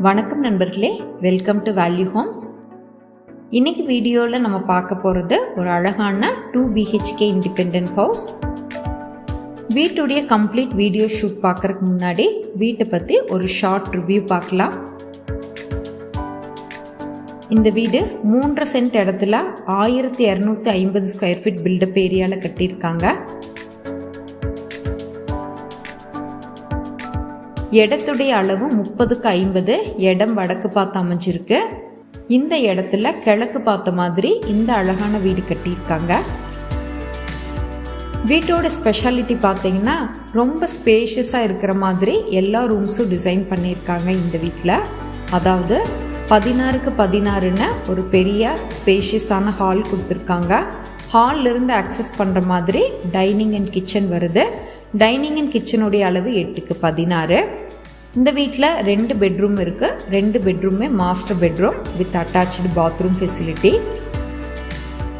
வணக்கம் நண்பர்களே, welcome to value Holmes. இன்னைக்கு வீடியோவில் நம்ம பார்க்க போகிறது ஒரு அழகான 2 BHK இண்டிபெண்ட் ஹவுஸ். வீட்டுடைய கம்ப்ளீட் வீடியோ ஷூட் பார்க்கறதுக்கு முன்னாடி வீட்டை பற்றி ஒரு ஷார்ட் ரிவ்யூ பார்க்கலாம். இந்த வீடு 3.5 சென்ட் இடத்துல 1250 ஸ்கொயர் ஃபீட் பில்டப் ஏரியாவில் கட்டியிருக்காங்க. இடத்துடைய அளவு 30x50. இடம் வடக்கு பார்த்து அமைஞ்சிருக்கு. இந்த இடத்துல கிழக்கு பார்த்த மாதிரி இந்த அழகான வீடு கட்டியிருக்காங்க. வீட்டோட ஸ்பெஷாலிட்டி பார்த்தீங்கன்னா ரொம்ப ஸ்பேஷியஸாக இருக்கிற மாதிரி எல்லா ரூம்ஸும் டிசைன் பண்ணியிருக்காங்க இந்த வீட்டில். அதாவது 16x16ன்னு ஒரு பெரிய ஸ்பேஷியஸான ஹால் கொடுத்துருக்காங்க. ஹாலில் இருந்து ஆக்சஸ் பண்ணுற மாதிரி டைனிங் அண்ட் கிச்சன் வருது. டைனிங் அண்ட் கிச்சனுடைய அளவு 8x16. இந்த வீட்டில் 2 பெட்ரூம் இருக்குது. 2 பெட்ரூமே master bedroom with attach bathroom facility.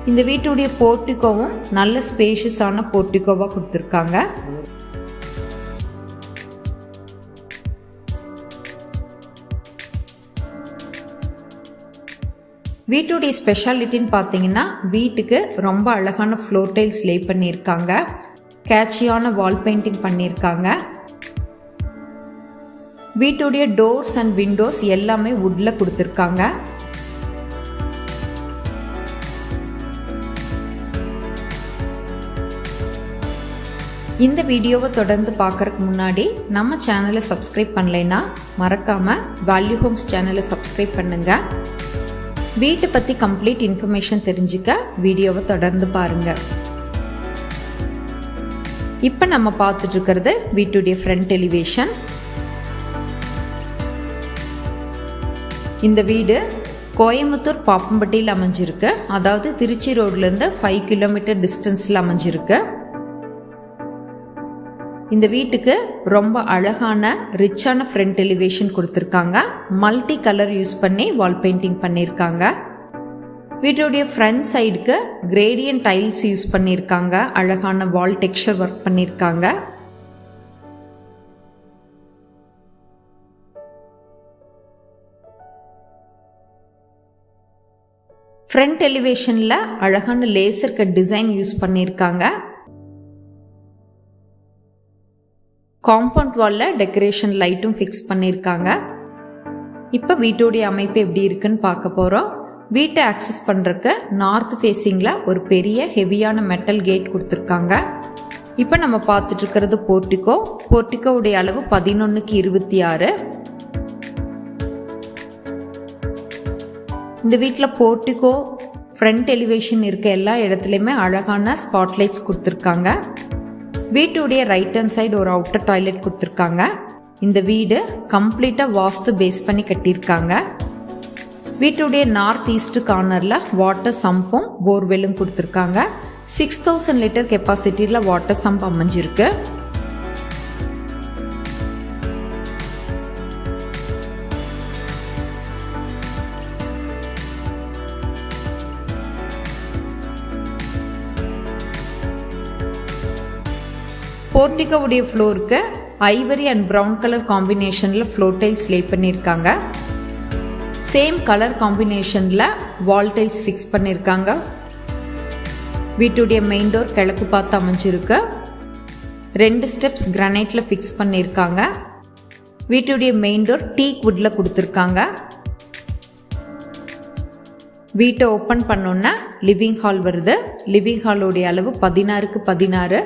இந்த வீட்டுடைய போர்ட்டிகோவும் நல்ல ஸ்பேஷியஸான போர்ட்டிகோவாக கொடுத்துருக்காங்க. வீட்டுடைய ஸ்பெஷாலிட்டின்னு பார்த்தீங்கன்னா வீட்டுக்கு ரொம்ப அழகான ஃப்ளோர் டைல்ஸ் லே பண்ணியிருக்காங்க. கேட்சியான வால் பெயிண்டிங் பண்ணியிருக்காங்க. வீட்டுடைய டோர்ஸ் அண்ட் விண்டோஸ் எல்லாமே வுட்டில் கொடுத்துருக்காங்க. இந்த வீடியோவை தொடர்ந்து பார்க்கறதுக்கு முன்னாடி நம்ம சேனலை சப்ஸ்கிரைப் பண்ணலைன்னா மறக்காமல் வேல்யூ ஹோம்ஸ் சேனலை சப்ஸ்கிரைப் பண்ணுங்கள். வீட்டை பற்றி கம்ப்ளீட் இன்ஃபர்மேஷன் தெரிஞ்சுக்க வீடியோவை தொடர்ந்து பாருங்கள். இப்போ நம்ம பார்த்துட்டு இருக்கிறது வீட்டுடைய ஃப்ரண்ட் எலிவேஷன். இந்த வீடு கோயம்புத்தூர் பாப்பம்பட்டியில் அமைஞ்சிருக்கு. அதாவது திருச்சி ரோட்லேருந்து 5 கிலோமீட்டர் டிஸ்டன்ஸில் அமைஞ்சிருக்கு. இந்த வீட்டுக்கு ரொம்ப அழகான ரிச்சான ஃப்ரண்ட் எலிவேஷன் கொடுத்துருக்காங்க. மல்டி கலர் யூஸ் பண்ணி வால் பெயிண்டிங் பண்ணியிருக்காங்க. வீட்டுடைய ஃப்ரண்ட் சைடுக்கு கிரேடியன்ட் டைல்ஸ் யூஸ் பண்ணியிருக்காங்க. அழகான வால் டெக்ஸ்சர் ஒர்க் பண்ணியிருக்காங்க. ஃப்ரண்ட் எலிவேஷனில் அழகான லேசர் கட் டிசைன் யூஸ் பண்ணியிருக்காங்க. காம்பவுண்ட் வாலில் டெக்கரேஷன் லைட்டும் ஃபிக்ஸ் பண்ணியிருக்காங்க. இப்போ வீட்டுடைய அமைப்பு எப்படி இருக்குன்னு பார்க்க போகிறோம். வீட்டை ஆக்சஸ் பண்ணுறதுக்கு நார்த் ஃபேஸிங்கில் ஒரு பெரிய ஹெவியான மெட்டல் கேட் கொடுத்துருக்காங்க. இப்போ நம்ம பார்த்துட்டு இருக்கிறது போர்ட்டிகோ. போர்ட்டிகோவுடைய அளவு 11x26. இந்த வீட்டில் போர்ட்டிகோ ஃப்ரண்ட் எலிவேஷன் இருக்க எல்லா இடத்துலையுமே அழகான ஸ்பாட்லைட்ஸ் கொடுத்துருக்காங்க. வீட்டுடைய ரைட் ஹேண்ட் சைடு ஒரு அவுட்டர் டாய்லெட் கொடுத்துருக்காங்க. இந்த வீடு கம்ப்ளீட்டாக வாஸ்து பேஸ் பண்ணி கட்டியிருக்காங்க. வீட்டுடைய நார்த் ஈஸ்ட் கார்னரில் வாட்டர் சம்பும் போர்வெல்லும் கொடுத்துருக்காங்க. 6000 லிட்டர் கெப்பாசிட்டியில் வாட்டர் சம்ப் அமைஞ்சிருக்கு. போர்ட்டிகோவுடைய ஃப்ளோருக்கு ஐவரி அண்ட் ப்ரௌன் கலர் காம்பினேஷனில் ஃப்ளோர் டைல்ஸ் லே பண்ணியிருக்காங்க. சேம் கலர் காம்பினேஷனில் வால் டைல்ஸ் ஃபிக்ஸ் பண்ணியிருக்காங்க. வீட்டுடைய மெயின் டோர் கிழக்கு பார்த்து அமைஞ்சிருக்கு. 2 ஸ்டெப்ஸ் கிரானைட்டில் ஃபிக்ஸ் பண்ணியிருக்காங்க. வீட்டுடைய மெயின் டோர் டீக் வுட்டில் கொடுத்துருக்காங்க. வீட்டை ஓப்பன் பண்ணோன்னா லிவிங் ஹால் வருது. லிவிங் ஹாலோடைய அளவு 16x16.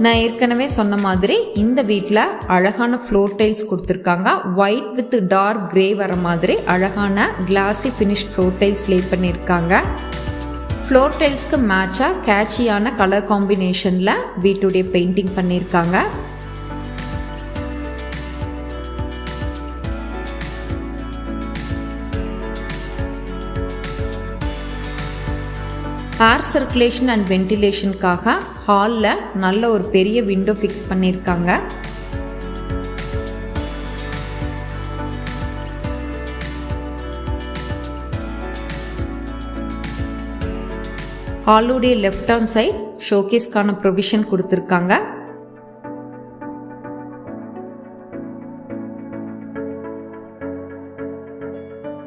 நான் ஏற்கனவே சொன்ன மாதிரி இந்த வீட்டில் அழகான ஃப்ளோர் டைல்ஸ் கொடுத்துருக்காங்க. ஒயிட் வித் டார்க் கிரே வர மாதிரி அழகான classy finish floor tiles lay பண்ணியிருக்காங்க. ஃப்ளோர் டைல்ஸ்க்கு மேட்சாக கேட்சியான கலர் காம்பினேஷனில் வீட்டுடைய பெயிண்டிங் பண்ணியிருக்காங்க. ஏர் சர்க்குலேஷன் அண்ட் வென்டிலேஷனுக்காக ஹாலில் நல்ல ஒரு பெரிய விண்டோ ஃபிக்ஸ் பண்ணியிருக்காங்க. ஹாலுடைய லெஃப்ட் ஹேண்ட் சைட் ஷோகேஸ்க்கான ப்ரொவிஷன் கொடுத்துருக்காங்க.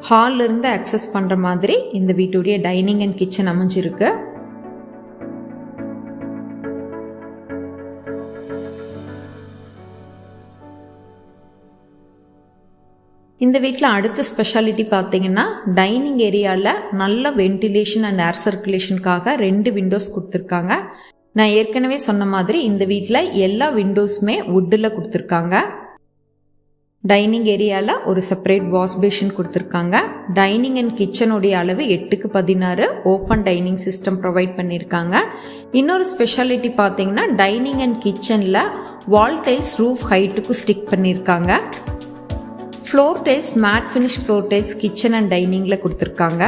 ஹால்ல இருந்து அக்சஸ் பண்ணுற மாதிரி இந்த வீட்டுடைய டைனிங் அண்ட் கிச்சன் அமைஞ்சிருக்கு. இந்த வீட்டில் அடுத்த ஸ்பெஷாலிட்டி பார்த்தீங்கன்னா டைனிங் ஏரியாவில் நல்ல வென்டிலேஷன் அண்ட் ஏர் சர்க்குலேஷனுக்காக 2 விண்டோஸ் கொடுத்துருக்காங்க. நான் ஏற்கனவே சொன்ன மாதிரி இந்த வீட்டில் எல்லா விண்டோஸுமே வுட்டில் கொடுத்துருக்காங்க. டைனிங் ஏரியாவில் ஒரு செப்பரேட் வாஷ் பேஷன் கொடுத்துருக்காங்க. டைனிங் அண்ட் கிச்சனுடைய அளவு 8x16 open dining system provide பண்ணியிருக்காங்க. இன்னொரு ஸ்பெஷாலிட்டி பார்த்தீங்கன்னா டைனிங் அண்ட் கிச்சனில் வால் டைல்ஸ் ரூஃப் ஹைட்டுக்கு ஸ்டிக் பண்ணியிருக்காங்க. Floor tiles matte finish floor tiles kitchen and டைனிங்கில் கொடுத்துருக்காங்க.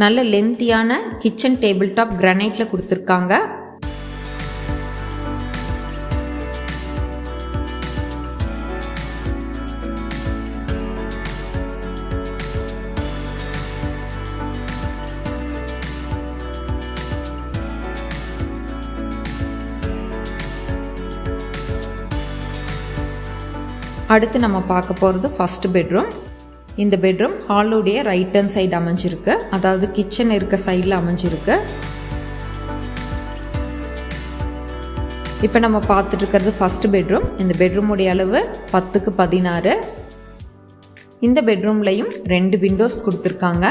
நல்ல லென்த்தியான கிச்சன் டேபிள் டாப் கிரானைட்டில் கொடுத்துருக்காங்க. அடுத்து நம்ம பார்க்க போகிறது ஃபர்ஸ்ட் பெட்ரூம். இந்த பெட்ரூம் ஹாலுடைய ரைட் ஹேண்ட் சைடு அமைஞ்சிருக்கு, அதாவது கிச்சன் இருக்க சைடில் அமைஞ்சிருக்கு. இப்போ நம்ம பார்த்துட்டு இருக்கிறது ஃபர்ஸ்ட் பெட்ரூம். இந்த பெட்ரூமுடைய அளவு 10x16. இந்த பெட்ரூம்லையும் 2 விண்டோஸ் கொடுத்துருக்காங்க.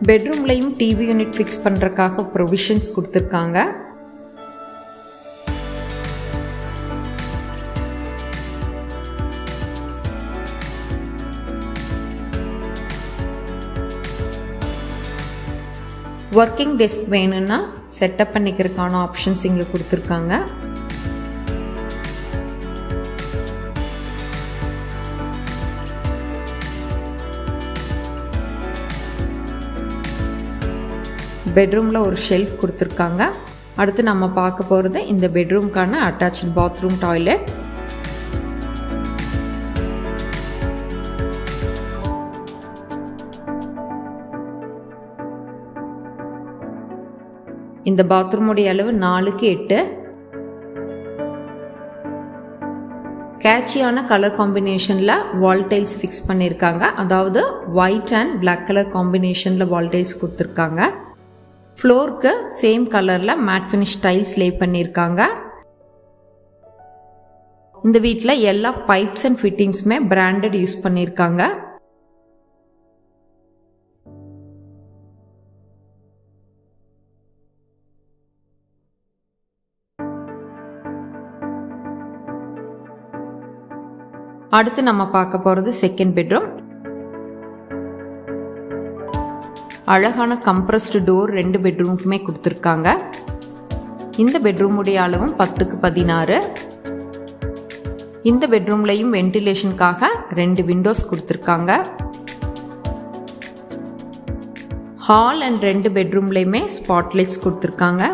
பெட்ரூம்லையும் டிவி யூனிட் ஃபிக்ஸ் பண்ணுறதுக்காக ப்ரொவிஷன்ஸ் கொடுத்துருக்காங்க. ஒர்க்கிங் டெஸ்க் வேணும்னா செட்டப் பண்ணிக்கிறதுக்கான ஆப்ஷன்ஸ் இங்கே கொடுத்துருக்காங்க. பெட்ரூமில் ஒரு ஷெல்ஃப் கொடுத்துருக்காங்க. அடுத்து நம்ம பார்க்க போகிறது இந்த பெட்ரூம்க்கான அட்டாச்சு பாத்ரூம் டாய்லெட். இந்த பாத்ரூமுடைய அளவு 4x8. கேட்சியான கலர் காம்பினேஷனில் வால் டைல்ஸ் ஃபிக்ஸ் பண்ணியிருக்காங்க, அதாவது ஒயிட் அண்ட் பிளாக் கலர் காம்பினேஷனில் வால் டைல்ஸ் கொடுத்துருக்காங்க. ஃப்ளோருக்கு சேம் கலரில் மேட் ஃபினிஷ் டைல்ஸ் லே பண்ணியிருக்காங்க. இந்த வீட்டில் எல்லா பைப்ஸ் அண்ட் ஃபிட்டிங்ஸுமே பிராண்டட் யூஸ் பண்ணியிருக்காங்க. அடுத்து நம்ம பார்க்க போகிறது செகண்ட் பெட்ரூம். அழகான கம்ப்ரஸ்டு டோர் 2 பெட்ரூமுக்குமே கொடுத்துருக்காங்க. இந்த பெட்ரூமுடைய அளவும் 10x16. இந்த பெட்ரூம்லையும் வென்டிலேஷனுக்காக 2 விண்டோஸ் கொடுத்துருக்காங்க. ஹால் அண்ட் 2 பெட்ரூம்லையுமே ஸ்பாட்லைட்ஸ் கொடுத்துருக்காங்க.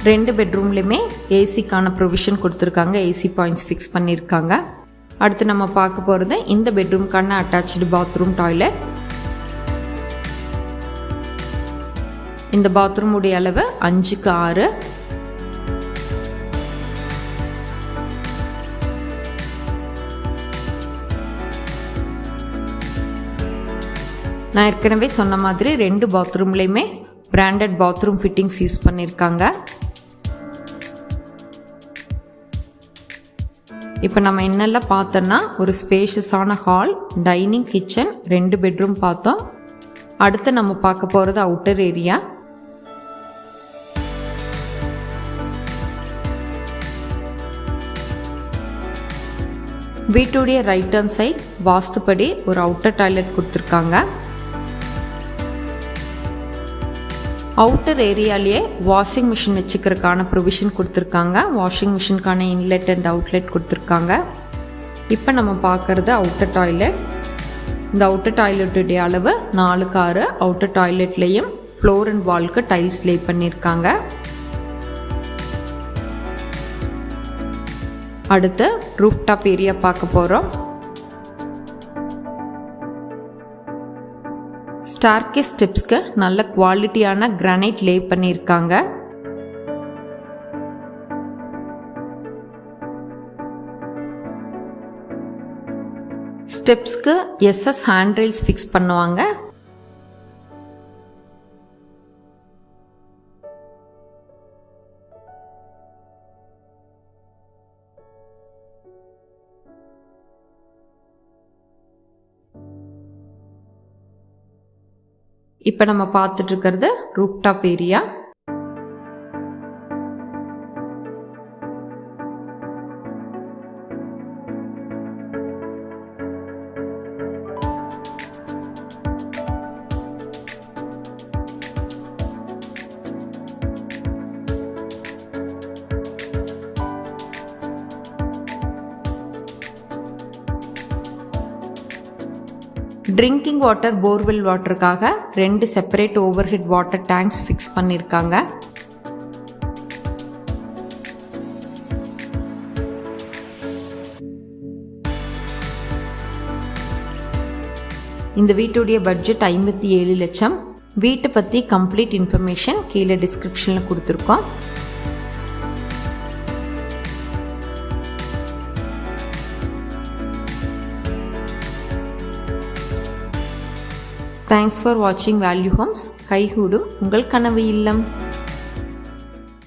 ரெண்டு பெட்ரூம்லையுமே ஏசிக்கான ப்ரொவிஷன் கொடுத்துருக்காங்க, ஏசி பாயிண்ட்ஸ் ஃபிக்ஸ் பண்ணியிருக்காங்க. அடுத்து நம்ம பார்க்க போகிறது இந்த பெட்ரூம்க்கான அட்டாச்சு பாத்ரூம் டாய்லெட். இந்த பாத்ரூமுடைய அளவு 5x6. நான் ஏற்கனவே சொன்ன மாதிரி 2 பாத்ரூம்லையுமே பிராண்டட் பாத்ரூம் ஃபிட்டிங்ஸ் யூஸ் பண்ணியிருக்காங்க. இப்போ நம்ம என்னெல்லாம் பார்த்தோன்னா ஒரு ஸ்பேஷியஸான ஹால், டைனிங், கிச்சன், 2 பெட்ரூம் பார்த்தோம். அடுத்து நம்ம பார்க்க போகிறது அவுட்டர் ஏரியா. வீட்டுடைய ரைட் ஹேண்ட் சைட் வாஸ்துப்படி ஒரு அவுட்டர் டாய்லெட் கொடுத்துருக்காங்க. அவுட்டர் ஏரியாலேயே வாஷிங் மிஷின் வச்சுக்கிறதுக்கான ப்ரொவிஷன் கொடுத்துருக்காங்க. வாஷிங் மிஷினுக்கான இன்லெட் அண்ட் அவுட்லெட் கொடுத்துருக்காங்க. இப்போ நம்ம பார்க்குறது அவுட்டர் டாய்லெட். இந்த அவுட்டர் டாய்லெட்டுடைய அளவு 4x6. அவுட்டர் டாய்லெட்லேயும் ஃப்ளோர் அண்ட் வால்க்கு டைல்ஸ் லே பண்ணியிருக்காங்க. அடுத்து ரூஃப்டாப் ஏரியா பார்க்க போகிறோம். ஸ்டார்கேஸ் ஸ்டெப்ஸ்க்கு நல்ல குவாலிட்டியான கிரானைட் லே பண்ணியிருக்காங்க. ஸ்டெப்ஸ்க்கு SS ஹேண்ட் ரெயில்ஸ் ஃபிக்ஸ் பண்ணுவாங்க. இப்போ நம்ம பார்த்துட்டு இருக்கிறது rooftop area. Drinking water, borewell வாட்டருக்காக 2 separate overhead water tanks fix பண்ணியிருக்காங்க. இந்த வீட்டுடைய பட்ஜெட் 57 லட்சம். வீட்டை பற்றி கம்ப்ளீட் இன்ஃபர்மேஷன் கீழே டிஸ்கிரிப்ஷனில் கொடுத்துருக்கோம். தேங்க்ஸ் ஃபார் வாட்சிங் வேல்யூ ஹோம்ஸ். கைகூடும் உங்கள் கனவு இல்லம்.